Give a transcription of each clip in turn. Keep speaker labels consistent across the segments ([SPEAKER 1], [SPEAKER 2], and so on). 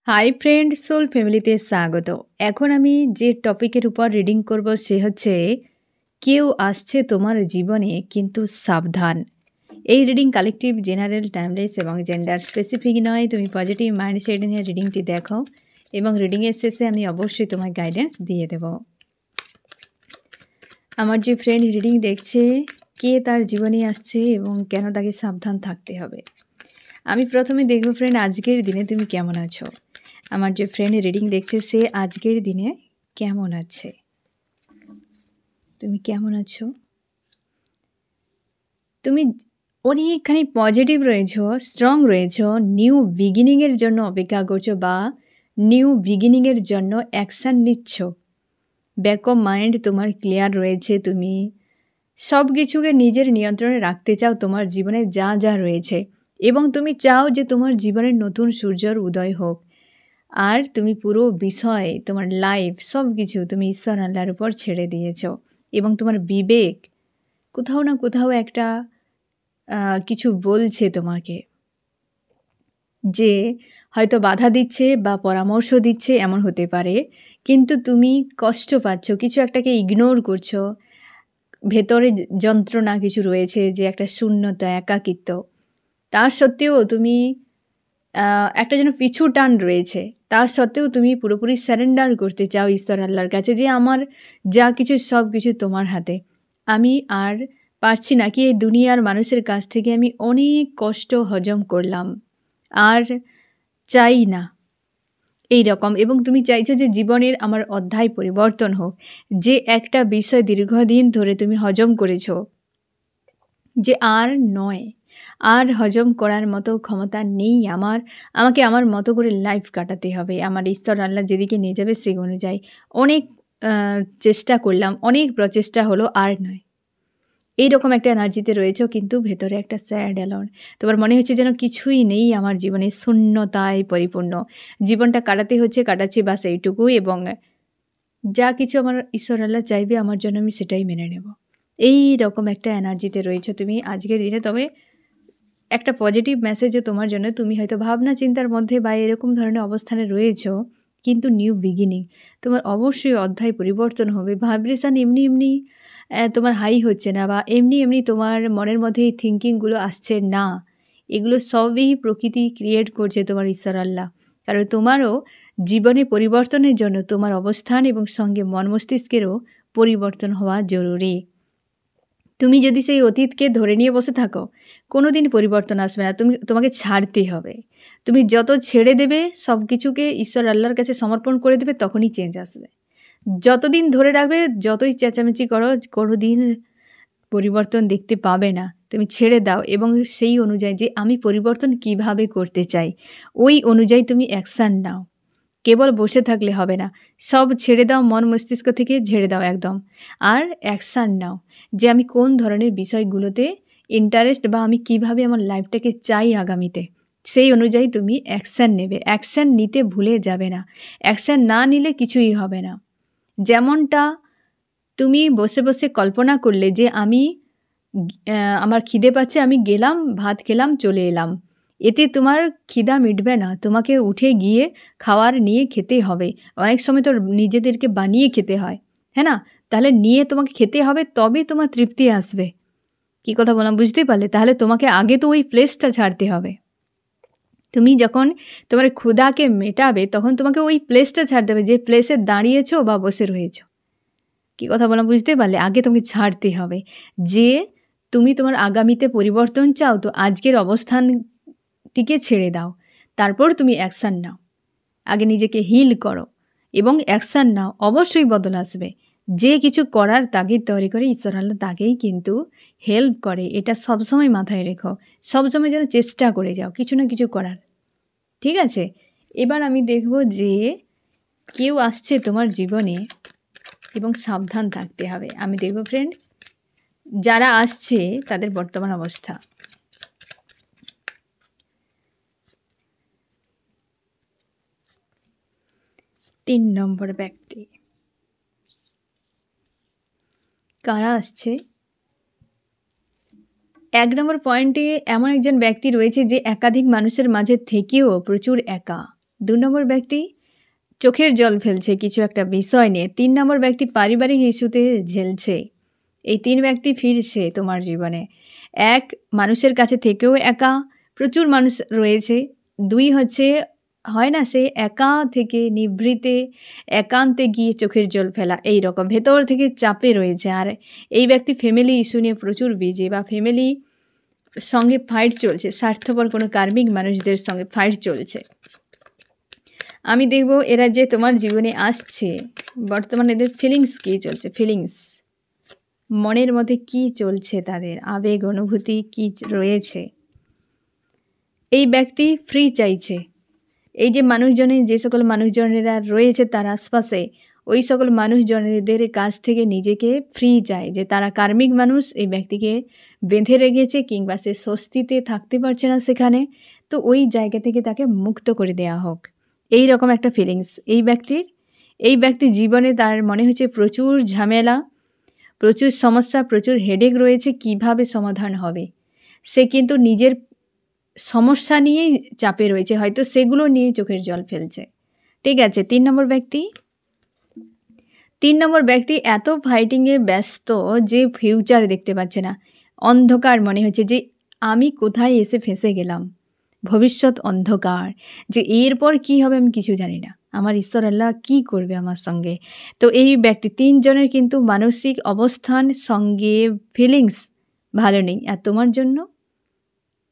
[SPEAKER 1] Hi friend, soul ফ্যামিলিতে স্বাগত। এখন আমি যে টপিকের উপর রিডিং করব সে হচ্ছে কেউ আসছে তোমার জীবনে কিন্তু সাবধান। এই রিডিং কালেকটিভ, জেনারেল, টাইমলেস এবং জেন্ডার স্পেসিফিক নয়। তুমি পজিটিভ মাইন্ডসেট নিয়ে রিডিংটি দেখো এবং রিডিংয়ের শেষে আমি অবশ্যই তোমার গাইডেন্স দিয়ে দেব। আমার যে ফ্রেন্ড রিডিং দেখছে, কে তার জীবনে আসছে এবং কেন তাকে সাবধান থাকতে হবে। আমি প্রথমে দেখব ফ্রেন্ড, আজকের দিনে তুমি কেমন আছো। আমার যে ফ্রেন্ড রিডিং দেখছে সে আজকের দিনে কেমন আছে, তুমি কেমন আছো। তুমি অনেকখানি পজিটিভ রয়েছো, স্ট্রং রয়েছো, নিউ বিগিনিংয়ের জন্য অপেক্ষা করছো বা নিউ বিগিনিংয়ের জন্য অ্যাকশান নিচ্ছ। ব্যাক অফ মাইন্ড তোমার ক্লিয়ার রয়েছে, তুমি সব কিছুকে নিজের নিয়ন্ত্রণে রাখতে চাও তোমার জীবনে যা যা রয়েছে, এবং তুমি চাও যে তোমার জীবনের নতুন সূর্যর উদয় হোক। আর তুমি পুরো বিষয়, তোমার লাইফ, সব কিছু তুমি ঈশ্বর আল্লাহর উপর ছেড়ে দিয়েছ এবং তোমার বিবেক কোথাও না কোথাও একটা কিছু বলছে তোমাকে, যে হয়তো বাধা দিচ্ছে বা পরামর্শ দিচ্ছে, এমন হতে পারে। কিন্তু তুমি কষ্ট পাচ্ছ, কিছু একটাকে ইগনোর করছো। ভেতরে যন্ত্রণা কিছু রয়েছে, যে একটা শূন্যতা, একাকিত্ব। তা সত্ত্বেও তুমি একটা যেন পিছু টান রয়েছে, তা সত্ত্বেও তুমি পুরোপুরি স্যারেন্ডার করতে চাও ঈশ্বর আল্লাহর কাছে, যে আমার যা কিছু সব কিছু তোমার হাতে। আমি আর পারছি না, কি এই দুনিয়ার মানুষের কাছ থেকে আমি অনেক কষ্ট হজম করলাম, আর চাই না এই রকম। এবং তুমি চাইছো যে জীবনের আমার অধ্যায় পরিবর্তন হোক, যে একটা বিষয় দীর্ঘদিন ধরে তুমি হজম করেছো, যে আর নয়, আর হজম করার মতো ক্ষমতা নেই আমাকে আমার মতো করে লাইফ কাটাতে হবে, আমার ঈশ্বর আল্লাহ যেদিকে নিয়ে যাবে সেই অনুযায়ী। অনেক চেষ্টা করলাম, অনেক প্রচেষ্টা হলো, আর নয়। এইরকম একটা এনার্জিতে রয়েছে, কিন্তু ভেতরে একটা স্যাড অ্যালন। তোমার মনে হচ্ছে যেন কিছুই নেই আমার জীবনে, শূন্যতায় পরিপূর্ণ জীবনটা কাটাচ্ছি বাস এইটুকু, এবং যা কিছু আমার ঈশ্বর আল্লাহ চাইবে আমার জন্য আমি সেটাই মেনে নেব। এই রকম একটা এনার্জিতে রয়েছে তুমি আজকের দিনে। তবে একটা পজিটিভ মেসেজে তোমার জন্য, তুমি হয়তো ভাবনা চিন্তার মধ্যে বা এরকম ধরনের অবস্থানে রয়েছো, কিন্তু নিউ বিগিনিং, তোমার অবশ্যই অধ্যায় পরিবর্তন হবে। ভাইব্রেশন এমনি এমনি তোমার হাই হচ্ছে না, বা এমনি এমনি তোমার মনের মধ্যে এই থিঙ্কিংগুলো আসছে না। এগুলো সবই প্রকৃতি ক্রিয়েট করছে, তোমার ঈশ্বর আল্লাহ। কারণ তোমারও জীবনে পরিবর্তনের জন্য তোমার অবস্থান এবং সঙ্গে মন মস্তিষ্কেরও পরিবর্তন হওয়া জরুরি। তুমি যদি সেই অতীতকে ধরে নিয়ে বসে থাকো, কোনো দিন পরিবর্তন আসবে না। তোমাকে ছাড়তে হবে। তুমি যত ছেড়ে দেবে, সব কিছুকে ঈশ্বর আল্লাহর কাছে সমর্পণ করে দেবে, তখনই চেঞ্জ আসবে। যতদিন ধরে রাখবে, যতই চেঁচামেচি করো, কোনো দিন পরিবর্তন দেখতে পাবে না। তুমি ছেড়ে দাও এবং সেই অনুযায়ী, যে আমি পরিবর্তন কিভাবে করতে চাই, ওই অনুযায়ী তুমি অ্যাকশান নাও। কেবল বসে থাকলে হবে না, সব ছেড়ে দাও, মন মস্তিষ্ক থেকে ঝেড়ে দাও একদম, আর অ্যাকশান নাও, যে আমি কোন ধরনের বিষয়গুলোতে ইন্টারেস্ট, বা আমি কিভাবে আমার লাইফটাকে চাই আগামীতে, সেই অনুযায়ী তুমি অ্যাকশান নেবে। অ্যাকশান নিতে ভুলে যাবে না, অ্যাকশান না নিলে কিছুই হবে না। যেমনটা তুমি বসে বসে কল্পনা করলে যে আমার খিদে পাচ্ছে, আমি গেলাম, ভাত খেলাম, চলে এলাম, এতে তোমার খিদা মিটবে না। তোমাকে উঠে গিয়ে খাওয়ার নিয়ে খেতে হবে। অনেক সময় তো নিজেদেরকে বানিয়ে খেতে হয়, হ্যাঁ না? তাহলে নিয়ে তোমাকে খেতে হবে, তবে তোমার তৃপ্তি আসবে। কী কথা বললাম বুঝতেই পারলে? তাহলে তোমাকে আগে তো ওই প্লেসটা ছাড়তে হবে। তুমি যখন তোমার ক্ষুধাকে মেটাবে, তখন তোমাকে ওই প্লেসটা ছাড়তে হবে, যে প্লেসে দাঁড়িয়েছো বা বসে রয়েছো। কী কথা বললাম বুঝতে পারলে? আগে তোমাকে ছাড়তে হবে, যে তুমি তোমার আগামীতে পরিবর্তন চাও, তো আজকের অবস্থানটিকে ছেড়ে দাও, তারপর তুমি অ্যাকশান নাও। আগে নিজেকে হিল করো এবং অ্যাকশান নাও, অবশ্যই বদল আসবে। যে কিছু করার তাগিদ তৈরি করে, ঈশ্বর আল্লাহ তাকেই কিন্তু হেল্প করে। এটা সবসময় মাথায় রেখো, সবসময় যেন চেষ্টা করে যাও কিছু না কিছু করার, ঠিক আছে? এবার আমি দেখব যে কেউ আসছে তোমার জীবনে এবং সাবধান থাকতে হবে। আমি দেখব ফ্রেন্ড, যারা আসছে তাদের বর্তমান অবস্থা। তিন নম্বর ব্যক্তি, কারা আসছে? এক নম্বর পয়েন্টে এমন একজন ব্যক্তি রয়েছে, যে একাধিক মানুষের মাঝে থেকেও প্রচুর একা। 2 নম্বর ব্যক্তি চোখের জল ফেলছে কিছু একটা বিষয় নিয়ে। 3 নম্বর ব্যক্তি পারিবারিক ইস্যুতে ঝেলছে। এই 3 ব্যক্তি ফিরছে তোমার জীবনে। 1 মানুষের কাছে থেকেও একা, প্রচুর মানুষ রয়েছে। 2 হচ্ছে হয় না সে একা থেকে নিভৃতে একান্তে গিয়ে চোখের জল ফেলা, এই রকম ভেতর থেকে চাপে রয়েছে। আর এই ব্যক্তি ফ্যামিলি ইস্যু নিয়ে প্রচুর বিজি বা ফ্যামিলি সঙ্গে ফাইট চলছে, স্বার্থপর কোনো কার্মিক মানুষদের সঙ্গে ফাইট চলছে। আমি দেখব এরা যে তোমার জীবনে আসছে বর্তমানে এদের ফিলিংস কী চলছে, ফিলিংস মনের মধ্যে কি চলছে, তাদের আবেগ অনুভূতি কি রয়েছে। এই ব্যক্তি ফ্রি চাইছে। এই যে মানুষজনের যে সকল মানুষজনেরা রয়েছে তার আশপাশে, ওই সকল মানুষজনেদের কাছ থেকে নিজেকে ফ্রি চায়, যে তারা কার্মিক মানুষ এই ব্যক্তিকে বেঁধে রেখেছে কিংবা সে স্বস্তিতে থাকতে পারছে না সেখানে, তো ওই জায়গা থেকে তাকে মুক্ত করে দেওয়া হোক, এই রকম একটা ফিলিংস এই ব্যক্তির। এই ব্যক্তির জীবনে তার মনে হচ্ছে প্রচুর ঝামেলা, প্রচুর সমস্যা, প্রচুর হেডেক রয়েছে, কিভাবে সমাধান হবে। সে কিন্তু নিজের সমস্যা নিয়েই চাপে রয়েছে, হয়তো সেগুলো নিয়েই চোখের জল ফেলছে। ঠিক আছে, 3 নম্বর ব্যক্তি। 3 নম্বর ব্যক্তি এত ফাইটিংয়ে ব্যস্ত যে ফিউচার দেখতে পাচ্ছে না। অন্ধকার মনে হচ্ছে যে আমি কোথায় এসে ফেঁসে গেলাম, ভবিষ্যৎ অন্ধকার, যে এরপর কি হবে আমি কিছু জানি না, আমার ঈশ্বর আল্লাহ কী করবে আমার সঙ্গে। তো এই ব্যক্তি 3 জনের কিন্তু মানসিক অবস্থান সঙ্গে ফিলিংস ভালো নেই। আর তোমার জন্য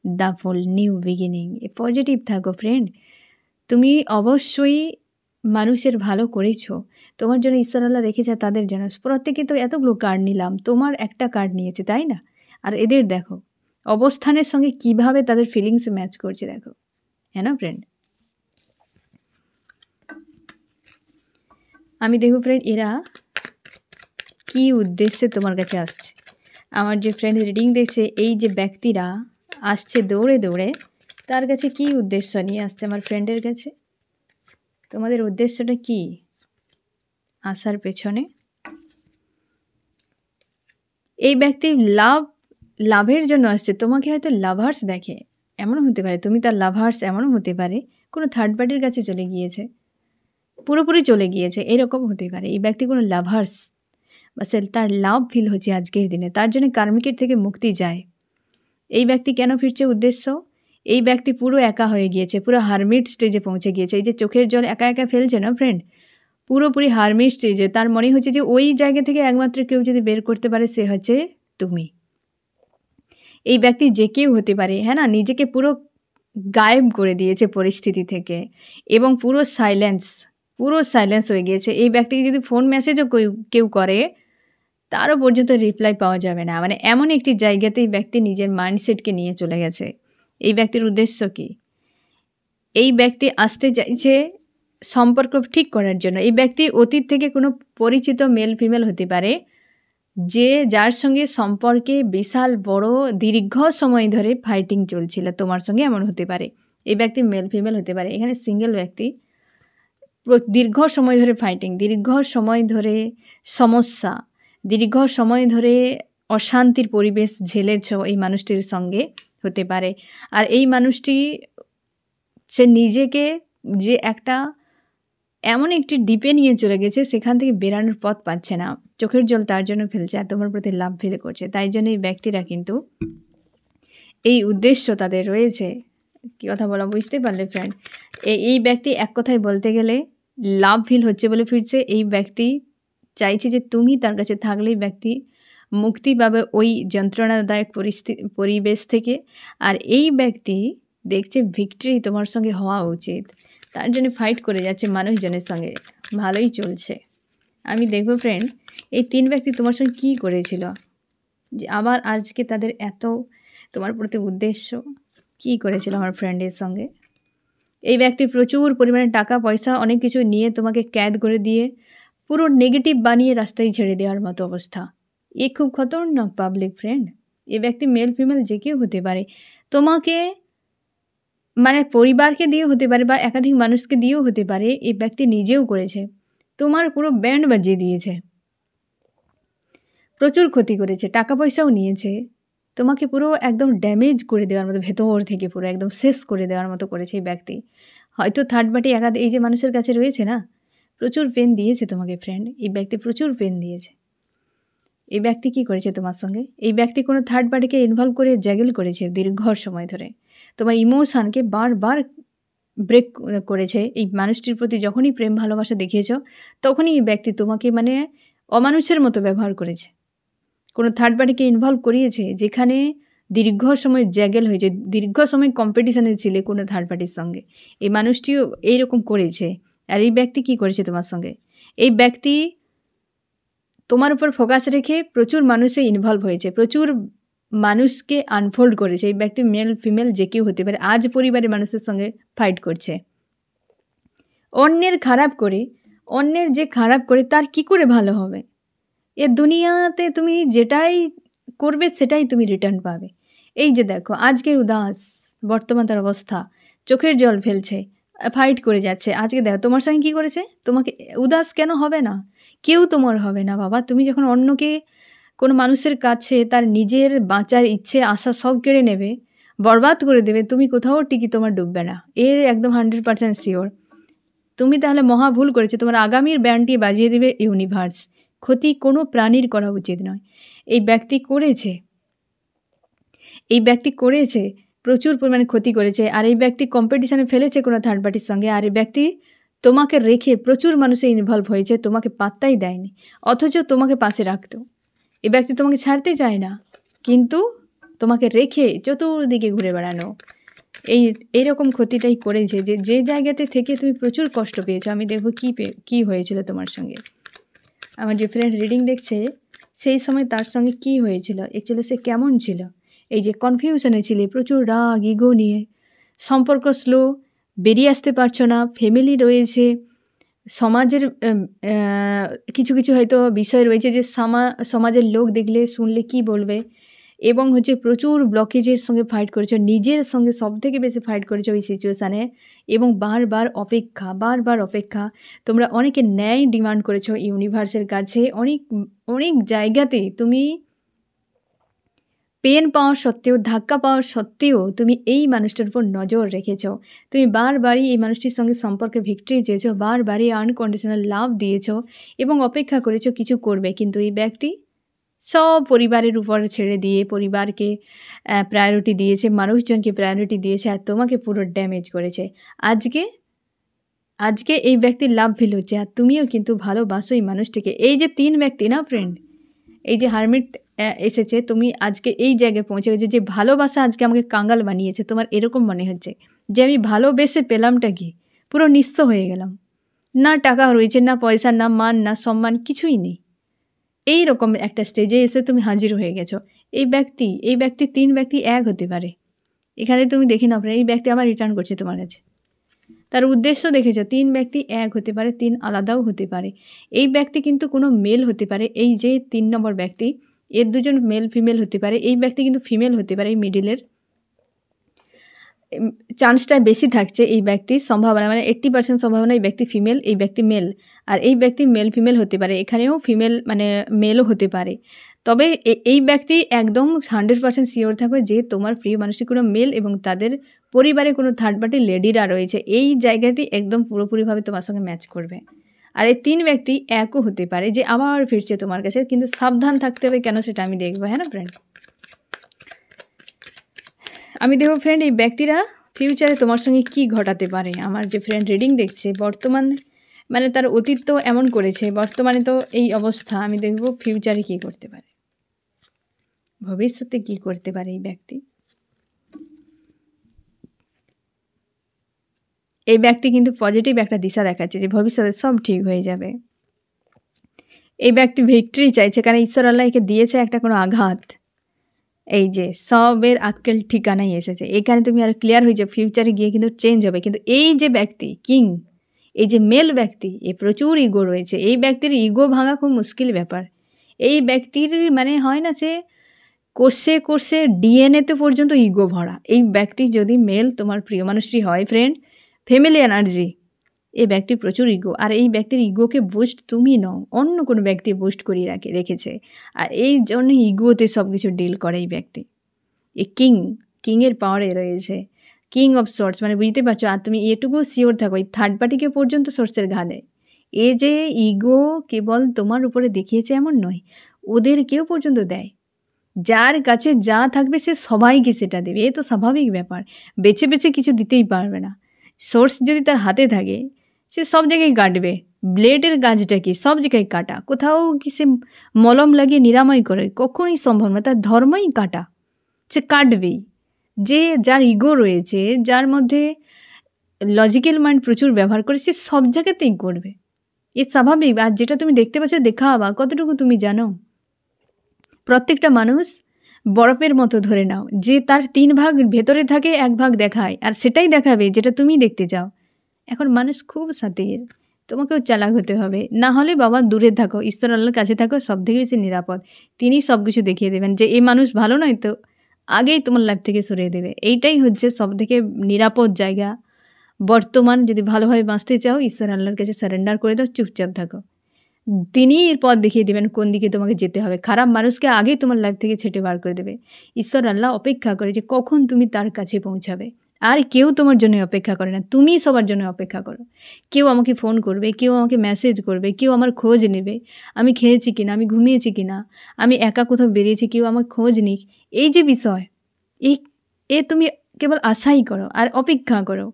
[SPEAKER 1] the full new beginning. Positive থাকো ফ্রেন্ড, তুমি অবশ্যই মানুষের ভালো করেছো, তোমার জন্য ঈশ্বর আল্লাহ রেখেছে তাদের জন্য। প্রত্যেকে তো এতগুলো কার্ড নিলাম, তোমার একটা কার্ড নিয়েছে তাই না। আর এদের দেখো অবস্থানের সঙ্গে কিভাবে তাদের ফিলিংস ম্যাচ করছে, দেখো, হ্যাঁ না ফ্রেন্ড। আমি দেখো ফ্রেন্ড এরা কি উদ্দেশ্যে তোমার কাছে আসছে। আমার যে ফ্রেন্ড রিডিং দেখছে, এই যে ব্যক্তিরা আসছে দৌড়ে দৌড়ে, তার কাছে কি উদ্দেশ্য নিয়ে আসছে আমার ফ্রেন্ডের কাছে, তোমাদের উদ্দেশ্যটা কি আসার পেছনে। এই ব্যক্তি লাভের জন্য আসছে, তোমাকে হয়তো লাভার্স দেখে, এমনও হতে পারে তুমি তার লাভার্স, এমনও হতে পারে কোনো থার্ড পার্টির কাছে চলে গিয়েছে, পুরোপুরি চলে গিয়েছে, এরকম হতে পারে। এই ব্যক্তি কোনো লাভার্স বা তার লাভ ফিল হচ্ছে আজকের দিনে, তার জন্য কার্মিকের থেকে মুক্তি যায়। এই ব্যক্তি কেন ফিরছে উদ্দেশ্য, এই ব্যক্তি পুরো একা হয়ে গিয়েছে, পুরো হারমিট স্টেজে পৌঁছে গিয়েছে। এই যে চোখের জল একা একা ফেলছে না ফ্রেন্ড, পুরোপুরি হারমিট স্টেজে। তার মনে হচ্ছে যে ওই জায়গা থেকে একমাত্র কেউ যদি বের করতে পারে সে হচ্ছে তুমি। এই ব্যক্তি যে কেউ হতে পারে, হ্যাঁ না, নিজেকে পুরো গায়েব করে দিয়েছে পরিস্থিতি থেকে এবং পুরো সাইলেন্স হয়ে গিয়েছে। এই ব্যক্তিকে যদি ফোন মেসেজও কেউ করে তারও পর্যন্ত রিপ্লাই পাওয়া যাবে না, মানে এমন একটি জায়গাতে এই ব্যক্তি নিজের মাইন্ডসেটকে নিয়ে চলে গেছে। এই ব্যক্তির উদ্দেশ্য কি, এই ব্যক্তি আসতে চাইছে সম্পর্ক ঠিক করার জন্য। এই ব্যক্তি অতীত থেকে কোনো পরিচিত মেল ফিমেল হতে পারে, যার সঙ্গে সম্পর্কে বিশাল বড় দীর্ঘ সময় ধরে ফাইটিং চলছিল তোমার সঙ্গে, এমন হতে পারে। এই ব্যক্তি মেল ফিমেল হতে পারে, এখানে সিঙ্গেল ব্যক্তি, দীর্ঘ সময় ধরে ফাইটিং, দীর্ঘ সময় ধরে সমস্যা, দীর্ঘ সময় ধরে অশান্তির পরিবেশ ঝেলেছ এই মানুষটির সঙ্গে হতে পারে। আর এই মানুষটি সে নিজেকে যে একটা এমন একটি ডিপে নিয়ে চলে গেছে, সেখান থেকে বেরানোর পথ পাচ্ছে না, চোখের জল তার জন্য ফেলছে আর তোমার প্রতি লাভ ফিল করছে। তাই জন্য এই ব্যক্তিরা কিন্তু এই উদ্দেশ্য তাদের রয়েছে। কী কথা বলা বুঝতে পারলে ফ্রেন্ড, এই ব্যক্তি এক কথায় বলতে গেলে লাভ ফিল হচ্ছে বলে ফিরছে। এই ব্যক্তি চাইছে যে তুমি তার কাছে থাকলেই ব্যক্তি মুক্তি পাবে ওই যন্ত্রণাদায়ক পরিবেশ থেকে। আর এই ব্যক্তি দেখছে ভিক্টরি তোমার সঙ্গে হওয়া উচিত, তার জন্য ফাইট করে যাচ্ছে মানুষজনের সঙ্গে, ভালোই চলছে। আমি দেখব ফ্রেন্ড এই 3 ব্যক্তি তোমার সঙ্গে কী করেছিল, যে আবার আজকে তাদের এত তোমার প্রতি উদ্দেশ্য কী করেছিল আমার ফ্রেন্ডের সঙ্গে। এই ব্যক্তি প্রচুর পরিমাণে টাকা পয়সা অনেক কিছু নিয়ে তোমাকে ক্যাদ করে দিয়ে পুরো নেগেটিভ বানিয়ে রাস্তায় ছেড়ে দেওয়ার মতো অবস্থা। এ খুব খতরনাক পাবলিক ফ্রেন্ড। এ ব্যক্তি মেল ফিমেল যে কেউ হতে পারে, তোমাকে মানে পরিবারকে দিয়েও হতে পারে বা একাধিক মানুষকে দিয়েও হতে পারে। এই ব্যক্তি নিজেও করেছে, তোমার পুরো ব্যান্ড বাজিয়ে দিয়েছে, প্রচুর ক্ষতি করেছে, টাকা পয়সাও নিয়েছে, তোমাকে পুরো একদম ড্যামেজ করে দেওয়ার মতো, ভেতর থেকে পুরো একদম শেষ করে দেওয়ার মতো করেছে এই ব্যক্তি। হয়তো থার্ড পার্টি এই যে মানুষের কাছে রয়েছে না, প্রচুর পেন দিয়েছে তোমাকে ফ্রেন্ড। এই ব্যক্তি প্রচুর পেন দিয়েছে। এই ব্যক্তি কী করেছে তোমার সঙ্গে? এই ব্যক্তি কোনো থার্ড পার্টিকে ইনভলভ করে জ্যাগেল করেছে দীর্ঘ সময় ধরে। তোমার ইমোশানকে বারবার ব্রেক করেছে। এই মানুষটির প্রতি যখনই প্রেম ভালোবাসা দেখিয়েছ, তখনই এই ব্যক্তি তোমাকে মানে অমানুষের মতো ব্যবহার করেছে। কোনো থার্ড পার্টিকে ইনভলভ করিয়েছে, যেখানে দীর্ঘ সময় জ্যাগেল হয়েছে, দীর্ঘ সময় কম্পিটিশানে ছিলে কোনো থার্ড পার্টির সঙ্গে। এই মানুষটিও এইরকম করেছে। আর এই ব্যক্তি কী করেছে তোমার সঙ্গে? এই ব্যক্তি তোমার উপর ফোকাস রেখে প্রচুর মানুষে ইনভলভ হয়েছে, প্রচুর মানুষকে আনফোল্ড করেছে। এই ব্যক্তি মেল ফিমেল যে কেউ হতে পারে। আজ পরিবারের মানুষের সঙ্গে ফাইট করছে। অন্যের খারাপ করে, অন্যের যে খারাপ করে তার কি করে ভালো হবে? এ দুনিয়াতে তুমি যেটাই করবে সেটাই তুমি রিটার্ন পাবে। এই যে দেখো, আজকে উদাস, বর্তমান তার অবস্থা, চোখের জল ফেলছে, ফাইট করে যাচ্ছে। আজকে দেখো তোমার সঙ্গে কী করেছে। তোমাকে উদাস কেন হবে না? কেউ তোমার হবে না বাবা। তুমি যখন অন্যকে, কোনো মানুষের কাছে তার নিজের বাঁচার ইচ্ছে আশা সব কেড়ে নেবে, বরবাদ করে দেবে, তুমি কোথাও টিকি তোমার ডুববে না। এর একদম 100% শিওর। তুমি তাহলে মহা ভুল করেছো। তোমার আগামীর ব্যান্ডটি বাজিয়ে দেবে ইউনিভার্স। ক্ষতি কোনো প্রাণীর করা উচিত নয়। এই ব্যক্তি করেছে, এই ব্যক্তি করেছে, প্রচুর পরিমাণে ক্ষতি করেছে। আর এই ব্যক্তি কম্পিটিশানে ফেলেছে কোনো থার্ড পার্টির সঙ্গে। আর এই ব্যক্তি তোমাকে রেখে প্রচুর মানুষে ইনভলভ হয়েছে, তোমাকে পাত্তাই দেয়নি, অথচ তোমাকে পাশে রাখতো। এই ব্যক্তি তোমাকে ছাড়তে চায় না, কিন্তু তোমাকে রেখে চতুর্দিকে ঘুরে বেড়ানো, এইরকম ক্ষতিটাই করেছে। যে জায়গাতে থেকে তুমি প্রচুর কষ্ট পেয়েছো। আমি দেখবো কী হয়েছিল তোমার সঙ্গে। আমার যে ফ্রেন্ড রিডিং দেখছে, সেই সময় তার সঙ্গে কি হয়েছিল, অ্যাকচুয়ালি সে কেমন ছিল। এই যে কনফিউশনে ছিলে, প্রচুর রাগ ইগো নিয়ে, সম্পর্ক স্লো, বেরিয়ে আসতে পারছো না, ফ্যামিলি রয়েছে, সমাজের কিছু কিছু হয়তো বিষয় রয়েছে যে সমাজের লোক দেখলে শুনলে কি বলবে, এবং হচ্ছে প্রচুর ব্লকেজের সঙ্গে ফাইট করেছো, নিজের সঙ্গে সবথেকে বেশি ফাইট করেছো এই সিচুয়েশানে, এবং বারবার অপেক্ষা। তোমরা অনেকে ন্যায় ডিমান্ড করেছো ইউনিভার্সের কাছে। অনেক জায়গাতে তুমি পেন পাওয়া সত্ত্বেও, ধাক্কা পাওয়া সত্ত্বেও তুমি এই মানুষটার উপর নজর রেখেছো। তুমি বারবারই এই মানুষটির সঙ্গে সম্পর্কে ভিক্টরি চেয়েছো, বারবারই আনকন্ডিশনাল লাভ দিয়েছো এবং অপেক্ষা করেছো কিছু করবে। কিন্তু এই ব্যক্তি সব পরিবারের উপর ছেড়ে দিয়ে পরিবারকে প্রায়োরিটি দিয়েছে, মানুষজনকে প্রায়োরিটি দিয়েছে, আর তোমাকে পুরো ড্যামেজ করেছে। আজকে এই ব্যক্তির লাভ ফিল হচ্ছে, আর তুমিও কিন্তু ভালোবাসো এই মানুষটিকে। এই যে 3 ব্যক্তি না ফ্রেন্ড, এই যে হারমিট এসেছে, তুমি আজকে এই জায়গায় পৌঁছে গেছো যে ভালোবাসা আজকে আমাকে কাঙ্গাল বানিয়েছে। তোমার এরকম মনে হচ্ছে যে আমি ভালোবেসে পেলামটা কি, পুরো নিঃস্ব হয়ে গেলাম, না টাকা রয়েছে, না পয়সা, না মান, না সম্মান, কিছুই নেই। এই রকম একটা স্টেজে এসে তুমি হাজির হয়ে গেছো। এই ব্যক্তি 3 ব্যক্তি এক হতে পারে। এখানে তুমি দেখে নাও, এই ব্যক্তি আবার রিটার্ন করছে তোমার কাছে। তার উদ্দেশ্য দেখেছো, 3 ব্যক্তি এক হতে পারে, 3 আলাদাও হতে পারে। এই ব্যক্তি কিন্তু কোনো মেল হতে পারে। এই যে 3 নম্বর ব্যক্তি, এর দুজন মেল ফিমেল হতে পারে। এই ব্যক্তি কিন্তু ফিমেল হতে পারে। এই মিডিলের চান্সটা বেশি থাকছে। এই ব্যক্তির সম্ভাবনা মানে 80% সম্ভাবনা এই ব্যক্তি ফিমেল, এই ব্যক্তি মেল। আর এই ব্যক্তি মেল ফিমেল হতে পারে, এখানেও ফিমেল মানে মেলও হতে পারে। তবে এই ব্যক্তি একদম 100% শিওর থাকবে যে তোমার প্রিয় মানুষটি কোনো মেল, এবং তাদের পরিবারে কোনো থার্ড পার্টি লেডিরা রয়েছে। এই জায়গাটি একদম পুরোপুরিভাবে তোমার সঙ্গে ম্যাচ করবে। আর এই 3 ব্যক্তি একও হতে পারে যে আবার ফিরছে তোমার কাছে, কিন্তু সাবধান থাকতে হবে। কেন সেটা আমি দেখবো, হ্যাঁ না ফ্রেন্ড? আমি দেখবো ফ্রেন্ড এই ব্যক্তিরা ফিউচারে তোমার সঙ্গে কি ঘটাতে পারে। আমার যে ফ্রেন্ড রিডিং দেখছে, বর্তমান মানে তার অতীত তো এমন করেছে, বর্তমানে তো এই অবস্থা। আমি দেখব ফিউচারে কী করতে পারে, ভবিষ্যতে কী করতে পারে এই ব্যক্তি। এই ব্যক্তি কিন্তু পজিটিভ একটা দিশা দেখাচ্ছে যে ভবিষ্যতে সব ঠিক হয়ে যাবে। এই ব্যক্তি ভিক্টরি চাইছে, কারণ ঈশ্বর আল্লাহ একে দিয়েছে একটা কোনো আঘাত। এই যে সবের আক্কেল ঠিকানাই এসেছে। এখানে তুমি আর ক্লিয়ার হয়ে যাও, ফিউচারে গিয়ে কিন্তু চেঞ্জ হবে। কিন্তু এই যে ব্যক্তি কিং, এই যে মেল ব্যক্তি, এ প্রচুর ইগো রয়েছে। এই ব্যক্তির ইগো ভাঙা খুব মুশকিল ব্যাপার। এই ব্যক্তির মানে হয় না যে কোষে ডিএনএতে পর্যন্ত ইগো ভরা। এই ব্যক্তি যদি মেল তোমার প্রিয় মানুষটি হয় ফ্রেন্ড, ফ্যামিলি এনার্জি, এই ব্যক্তি প্রচুর ইগো। আর এই ব্যক্তির ইগোকে বুস্ট তুমি নও, অন্য কোনো ব্যক্তি বুস্ট করিয়ে রেখেছে। আর এই জন্য ইগোতে সব কিছু ডিল করে এই ব্যক্তি। এই কিংয়ের পাওয়ারে রয়েছে। কিং অফ সোর্স, মানে বুঝতে পারছো। আর তুমি এটুকু শিওর থাকো, এই থার্ড পার্টিকে পর্যন্ত সোর্সের ঘা দেয়। এ যে ইগো কেবল তোমার উপরে দেখিয়েছে এমন নয়, ওদেরকেও পর্যন্ত দেয়। যার কাছে যা থাকবে সে সবাইকে সেটা দেবে, এ তো স্বাভাবিক ব্যাপার। বেছে বেছে কিছু দিতেই পারবে না। সোর্স যদি তার হাতে থাকে সে সব জায়গায় কাটবে। ব্লেডের কাজটা কি? সব জায়গায় কাটা। কোথাও কি সে মলম লাগিয়ে নিরাময় করে? কখনোই সম্ভব না। তার ধর্মই কাটা, সে কাটবেই। যে যার ইগো রয়েছে, যার মধ্যে লজিক্যাল মাইন্ড প্রচুর ব্যবহার করে, সে সব জায়গাতেই করবে, এ স্বাভাবিক। আর যেটা তুমি দেখতে পাচ্ছ দেখাবা, কতটুকু তুমি জানো? প্রত্যেকটা মানুষ বরফের মতো ধরে নাও, যে তার 3 ভাগ ভেতরে থাকে, 1 ভাগ দেখায়, আর সেটাই দেখাবে যেটা তুমি দেখতে চাও। এখন মানুষ খুব সাতির, তোমাকেও চালাক হতে হবে। না হলে বাবা দূরে থাকো, ঈশ্বর আল্লাহর কাছে থাকো, সব থেকে বেশি নিরাপদ। তিনি সব কিছু দেখিয়ে দেবেন যে এই মানুষ ভালো নয়, তো আগেই তোমার লাইফ থেকে সরিয়ে দেবে। এইটাই হচ্ছে সব থেকে নিরাপদ জায়গা বর্তমান। যদি ভালোভাবে বাঁচতে চাও, ঈশ্বর আল্লাহর কাছে সারেন্ডার করে দাও, চুপচাপ থাকো। তিনি এর পথ দেখিয়ে দেবেন কোন দিকে তোমাকে যেতে হবে। খারাপ মানুষকে আগেই তোমার লাইফ থেকে ছেঁটে বার করে দেবে। ঈশ্বর আল্লাহ অপেক্ষা করে যে কখন তুমি তার কাছে পৌঁছাবে। আর কেউ তোমার জন্য অপেক্ষা করে না, তুমি সবার জন্য অপেক্ষা করো। কেউ আমাকে ফোন করবে, কেউ আমাকে মেসেজ করবে, কেউ আমার খোঁজ নেবে, আমি খেয়েছি কিনা, আমি ঘুমিয়েছি কিনা, আমি একা কোথাও বেরিয়েছি, কেউ আমার খোঁজ নিক। এই যে বিষয়, এ তুমি কেবল আশাই করো আর অপেক্ষা করো।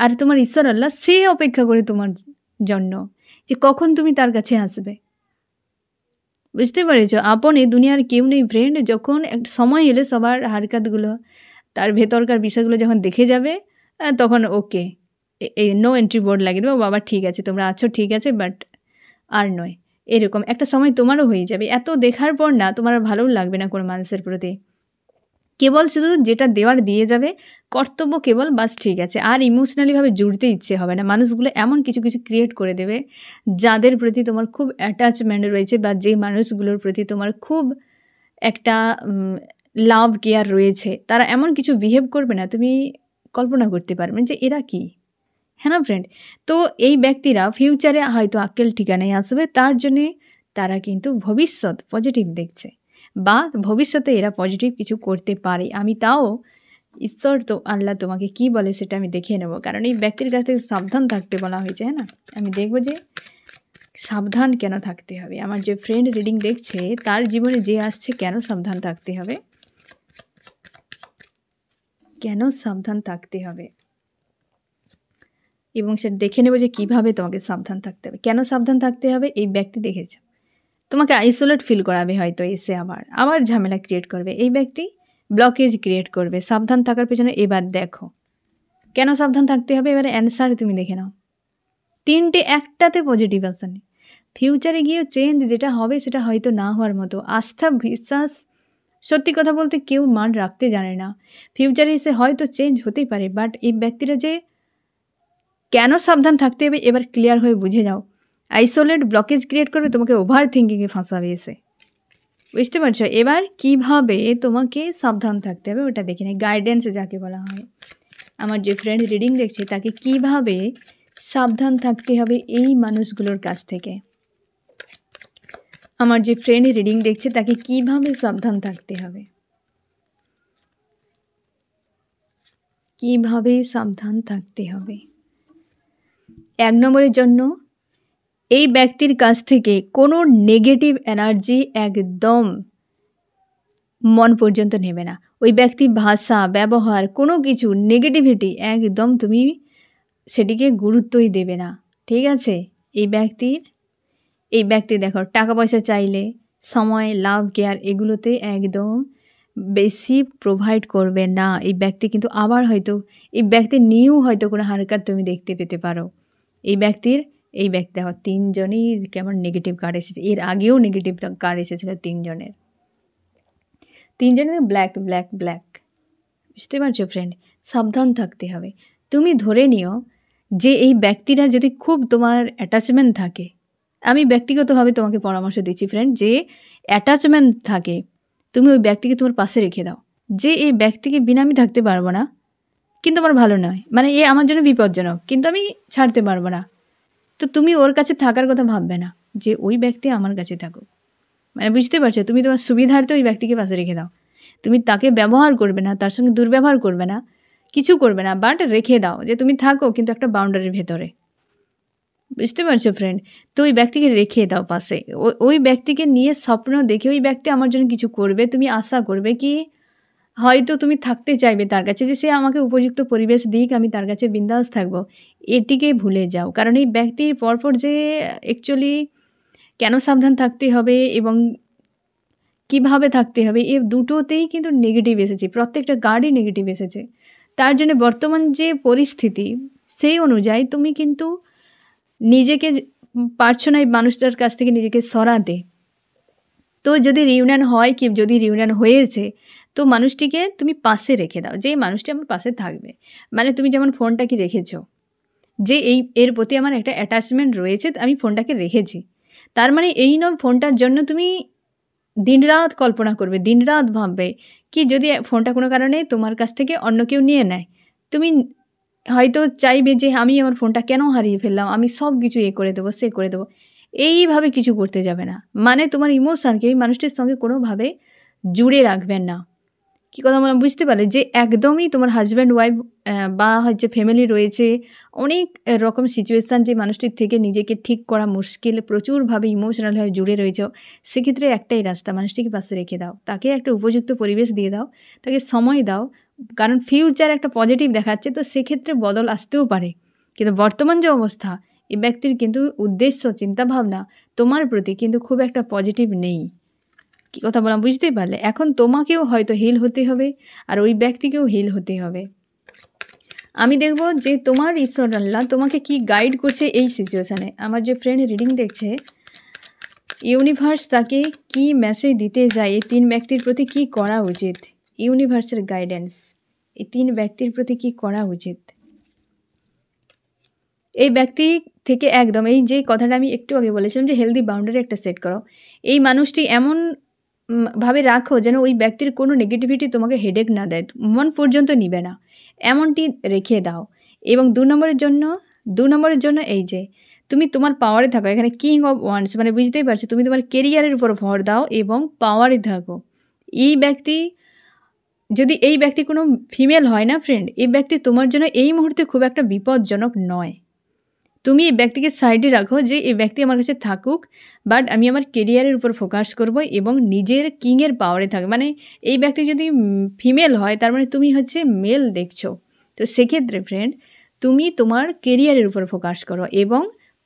[SPEAKER 1] আর তোমার ঈশ্বর আল্লাহ সে অপেক্ষা করে তোমার জন্য যে কখন তুমি তার কাছে আসবে। বুঝতে পেরেছ? আপন এই দুনিয়ার কেউ নেই ফ্রেন্ড। যখন একটা সময় এলে সবার হারকাতগুলো, তার ভেতরকার বিষয়গুলো যখন দেখে যাবে, তখন ওকে, এই নো এন্ট্রি বোর্ড লাগিয়ে দেবো, বাবা ঠিক আছে তোমরা আছো, ঠিক আছে, বাট আর নয়। এরকম একটা সময় তোমারও হয়ে যাবে। এত দেখার পর না তোমার আর ভালোও লাগবে না কোনো মানুষের প্রতি। কেবল শুধু যেটা দেওয়ার দিয়ে যাবে, কর্তব্য কেবল, বাস ঠিক আছে। আর ইমোশনালিভাবে জুড়তে ইচ্ছে হবে না। মানুষগুলো এমন কিছু কিছু ক্রিয়েট করে দেবে যাদের প্রতি তোমার খুব অ্যাটাচমেন্ট রয়েছে, বা যে মানুষগুলোর প্রতি তোমার খুব একটা লাভ কেয়ার রয়েছে, তারা এমন কিছু বিহেভ করবে না, তুমি কল্পনা করতে পারবে যে এরা কি। হ্যাঁ না ফ্রেন্ড? তো এই ব্যক্তিরা ফিউচারে হয়তো আক্কেল ঠিকানায় আসবে, তার জন্যে তারা কিন্তু ভবিষ্যৎ পজিটিভ দেখছে, বা ভবিষ্যতে এরা পজিটিভ কিছু করতে পারে। আমি তাও ঈশ্বর তো আল্লাহ তোমাকে কি বলে সেটা আমি দেখে নেব, কারণ এই ব্যক্তির কাছ থেকে সাবধান থাকতে বলা হয়েছে। হ্যাঁ না? আমি দেখব যে সাবধান কেন থাকতে হবে। আমার যে ফ্রেন্ড রিডিং দেখছে তার জীবনে যে আসছে, কেন সাবধান থাকতে হবে, কেন সাবধান থাকতে হবে, এবং সেটা দেখে নেব যে কীভাবে তোমাকে সাবধান থাকতে হবে। কেন সাবধান থাকতে হবে? এই ব্যক্তি দেখেছ তোমাকে আইসোলেট ফিল করাবে, হয়তো এসে আবার ঝামেলা ক্রিয়েট করবে। এই ব্যক্তি ব্লকেজ ক্রিয়েট করবে সাবধান থাকার পেছনে। এবার দেখো কেন সাবধান থাকতে হবে, এবারে অ্যান্সার তুমি দেখে নাও। 3টে, একটাতে পজিটিভ আসেনি। ফিউচারে গিয়েও চেঞ্জ যেটা হবে সেটা হয়তো না হওয়ার মতো। আস্থা, বিশ্বাস, সত্যি কথা বলতে কেউ মান রাখতে জানে না। ফিউচারে এসে হয়তো চেঞ্জ হতেই পারে, বাট এই ব্যক্তিরা যে কেন সাবধান থাকতে হবে এবার ক্লিয়ার হয়ে বুঝে যাও। আইসোলেট, ব্লকেজ ক্রিয়েট করবে, তোমাকে ওভার থিঙ্কিংয়ে ফাঁসাবে এসে। বুঝতে পারছো? এবার কিভাবে তোমাকে সাবধান থাকতে হবে ওটা দেখে নেই। গাইডেন্স যাকে বলা হয়, আমার যে ফ্রেন্ড রিডিং দেখছে তাকে কিভাবে সাবধান থাকতে হবে এই মানুষগুলোর কাছ থেকে। আমার যে ফ্রেন্ড রিডিং দেখছে তাকে কিভাবে সাবধান থাকতে হবে, কিভাবে সাবধান থাকতে হবে। 1 নম্বরের জন্য এই ব্যক্তির কাছ থেকে কোনো নেগেটিভ এনার্জি একদম মন পর্যন্ত নেবে না। ওই ব্যক্তির ভাষা, ব্যবহার, কোনো কিছু নেগেটিভিটি একদম তুমি সেটিকে গুরুত্বই দেবে না। ঠিক আছে? এই ব্যক্তি দেখো টাকা পয়সা চাইলে সময়, লাভ, কেয়ার এগুলোতে একদম বেশি প্রোভাইড করবে না। এই ব্যক্তি কিন্তু আবার হয়তো এই ব্যক্তির নিয়েও হয়তো কোনো হারকাত তুমি দেখতে পেতে পারো। এই ব্যক্তি দেখো 3 জনই কেমন নেগেটিভ কার্ড এসেছে। এর আগেও নেগেটিভ কার্ড এসেছিলো 3 জনের। 3 জনের ব্ল্যাক ব্ল্যাক ব্ল্যাক। বুঝতে পারছো ফ্রেন্ড? সাবধান থাকতে হবে। তুমি ধরে নিও যে এই ব্যক্তিরা যদি খুব তোমার অ্যাটাচমেন্ট থাকে, আমি ব্যক্তিগতভাবে তোমাকে পরামর্শ দিচ্ছি ফ্রেন্ড, যে অ্যাটাচমেন্ট থাকে তুমি ওই ব্যক্তিকে তোমার পাশে রেখে দাও। যে এই ব্যক্তিকে বিনা আমি থাকতে পারবো না, কিন্তু আমার ভালো নয়, মানে এ আমার জন্য বিপজ্জনক, কিন্তু আমি ছাড়তে পারবো না, তো তুমি ওর কাছে থাকার কথা ভাববে না, যে ওই ব্যক্তি আমার কাছে থাকুক। মানে বুঝতে পারছো? তুমি তোমার সুবিধার্থে ওই ব্যক্তিকে পাশে রেখে দাও। তুমি তাকে ব্যবহার করবে না, তার সঙ্গে দুর্ব্যবহার করবে না, কিছু করবে না, বাট রেখে দাও যে তুমি থাকো কিন্তু একটা বাউন্ডারির ভেতরে। বুঝতে পারছো ফ্রেন্ড? তো ওই ব্যক্তিকে রেখে দাও পাশে। ওই ব্যক্তিকে নিয়ে স্বপ্ন দেখে ওই ব্যক্তি আমার জন্য কিছু করবে, তুমি আশা করবে কি হয়তো তুমি থাকতে চাইবে তার কাছে, যে সে আমাকে উপযুক্ত পরিবেশ দিক, আমি তার কাছে বিন্দাস থাকবো। এটিকে ভুলে যাও। কারণ এই ব্যক্তির পরপর যে অ্যাকচুয়ালি কেন সাবধান থাকতে হবে এবং কিভাবে থাকতে হবে, এ দুটোতেই কিন্তু নেগেটিভ এসেছে। প্রত্যেকটা কার্ডই নেগেটিভ এসেছে। তার জন্য বর্তমান যে পরিস্থিতি সেই অনুযায়ী তুমি কিন্তু নিজেকে পারছো না এই মানুষটার কাছ থেকে নিজেকে সরাতে। তো যদি রিউনিয়ন হয় কি যদি রিউনিয়ন হয়েছে তো মানুষটিকে তুমি পাশে রেখে দাও, যে এই মানুষটি আমার পাশে থাকবে। মানে তুমি যেমন ফোনটাকে রেখেছো, যে এর প্রতি আমার একটা অ্যাটাচমেন্ট রয়েছে, আমি ফোনটাকে রেখেছি। তার মানে এই নয় ফোনটার জন্য তুমি দিনরাত কল্পনা করবে, দিনরাত ভাববে কি যদি ফোনটা কোনো কারণে তোমার কাছ থেকে অন্য কেউ নিয়ে নেয়, তুমি হয়তো চাইবে যে আমি আমার ফোনটা কেন হারিয়ে ফেললাম, আমি সব কিছু এ করে দেবো, সে করে দেবো। এইভাবে কিছু করতে যাবে না। মানে তোমার ইমোশনকে এই মানুষটির সঙ্গে কোনোভাবে জুড়ে রাখবেন না। কী কথা বললাম বুঝতে পারলে? যে একদমই তোমার হাজব্যান্ড ওয়াইফ বা হচ্ছে ফ্যামিলি রয়েছে, অনেক রকম সিচুয়েশান যে মানুষটির থেকে নিজেকে ঠিক করা মুশকিল, প্রচুরভাবে ইমোশনালভাবে জুড়ে রয়েছ, সেক্ষেত্রে একটাই রাস্তা, মানুষটিকে পাশে রেখে দাও, তাকে একটা উপযুক্ত পরিবেশ দিয়ে দাও, তাকে সময় দাও। কারণ ফিউচার একটা পজিটিভ দেখাচ্ছে, তো সেক্ষেত্রে বদল আসতেও পারে। কিন্তু বর্তমান যে অবস্থা, এই ব্যক্তির কিন্তু উদ্দেশ্য চিন্তাভাবনা তোমার প্রতি কিন্তু খুব একটা পজিটিভ নেই। কী কথা বললাম বুঝতেই পারলে? এখন তোমাকেও হয়তো হিল হতে হবে, আর ওই ব্যক্তিকেও হিল হতে হবে। আমি দেখব যে তোমার ঈশ্বর আল্লাহ তোমাকে কি গাইড করছে এই সিচুয়েশানে। আমার যে ফ্রেন্ড রিডিং দেখছে, ইউনিভার্স তাকে কি মেসেজ দিতে যায়, এই 3 ব্যক্তির প্রতি কি করা উচিত, ইউনিভার্সের গাইডেন্স এই 3 ব্যক্তির প্রতি কি করা উচিত। এই ব্যক্তি থেকে একদম এই যে কথাটা আমি একটু আগে বলেছিলাম যে হেলদি বাউন্ডারি একটা সেট করো। এই মানুষটি এমন ভাবে রাখো যেন ওই ব্যক্তির কোনো নেগেটিভিটি তোমাকে হেডেক না দেয়, মন পর্যন্ত নিবে না, এমনটি রেখে দাও। এবং 2 নম্বরের জন্য এই যে তুমি তোমার পাওয়ারে থাকো। এখানে কিং অফ ওয়ান্ডস মানে বুঝতেই পারছো, তুমি তোমার কেরিয়ারের উপর ভর দাও এবং পাওয়ারে থাকো। যদি এই ব্যক্তি কোনো ফিমেল হয় না ফ্রেন্ড, এই ব্যক্তি তোমার জন্য এই মুহূর্তে খুব একটা বিপজ্জনক নয়। তুমি এই ব্যক্তিকে সাইডে রাখো যে এই ব্যক্তি আমার কাছে থাকুক, বাট আমি আমার কেরিয়ারের উপর ফোকাস করব এবং নিজের কিংয়ের পাওয়ারে থাকবে। মানে এই ব্যক্তি যদি ফিমেল হয় তার মানে তুমি হচ্ছে মেল দেখছো। তো সেক্ষেত্রে ফ্রেন্ড তুমি তোমার কেরিয়ারের উপর ফোকাস করো এবং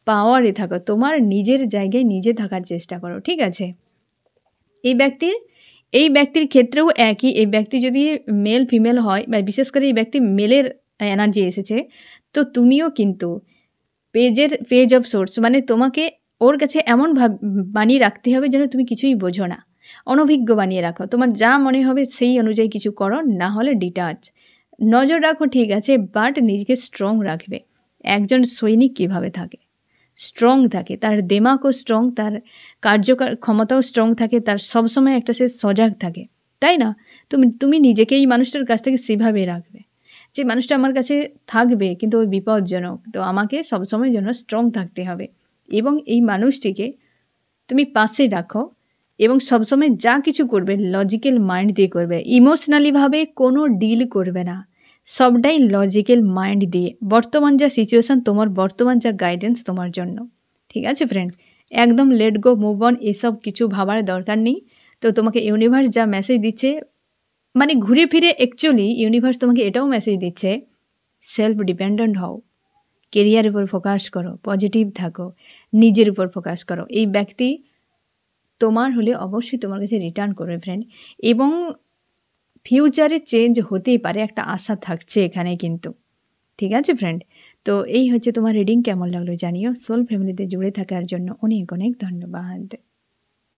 [SPEAKER 1] পাওয়ারে থাকো, তোমার নিজের জায়গায় নিজে থাকার চেষ্টা করো, ঠিক আছে? এই ব্যক্তির ক্ষেত্রেও একই। এই ব্যক্তি যদি মেল ফিমেল হয় বা বিশেষ করে এই ব্যক্তি মেলের এনার্জি এসেছে, তো তুমিও কিন্তু পেজ অফ সোর্স মানে তোমাকে ওর কাছে এমন বানিয়ে রাখতে হবে যেন তুমি কিছুই বোঝো না, অনভিজ্ঞ বানিয়ে রাখো। তোমার যা মনে হবে সেই অনুযায়ী কিছু করো, না হলে ডিটাচ নজর রাখো, ঠিক আছে, বাট নিজেকে স্ট্রং রাখবে। একজন সৈনিক কীভাবে থাকে, স্ট্রং থাকে, তার দিমাগও স্ট্রং, তার কার্যকর ক্ষমতাও স্ট্রং থাকে, তার সবসময় একটা সে সজাগ থাকে, তাই না? তুমি নিজেকে এই মানুষটার কাছ থেকে সেভাবে রাখবে যে মানুষটা আমার কাছে থাকবে কিন্তু ওই বিপজ্জনক, তো আমাকে সবসময় জন্য স্ট্রং থাকতে হবে। এবং এই মানুষটিকে তুমি পাশে রাখো এবং সবসময় যা কিছু করবে লজিক্যাল মাইন্ড দিয়ে করবে, ইমোশনালিভাবে কোনো ডিল করবে না, সবটাই লজিক্যাল মাইন্ড দিয়ে। বর্তমান যা সিচুয়েশান তোমার, বর্তমান যা গাইডেন্স তোমার জন্য, ঠিক আছে ফ্রেন্ড? একদম লেট গো, মুভ অন, এসব কিছু ভাবার দরকার নেই। তো তোমাকে ইউনিভার্স যা মেসেজ দিচ্ছে, মানে ঘুরে ফিরে অ্যাকচুয়ালি ইউনিভার্স তোমাকে এটাও মেসেজ দিচ্ছে, সেলফ ডিপেন্ডেন্ট হও, কেরিয়ারের উপর ফোকাস করো, পজিটিভ থাকো, নিজের উপর ফোকাস করো। এই ব্যক্তি তোমার হলে অবশ্যই তোমার কাছে রিটার্ন করবে ফ্রেন্ড, এবং ফিউচারে চেঞ্জ হতেই পারে, একটা আশা থাকছে এখানে কিন্তু, ঠিক আছে ফ্রেন্ড? তো এই হচ্ছে তোমার রিডিং। কেমন লাগলো জানিও। সোল ফ্যামিলিতে জুড়ে থাকার জন্য অনেক অনেক ধন্যবাদ।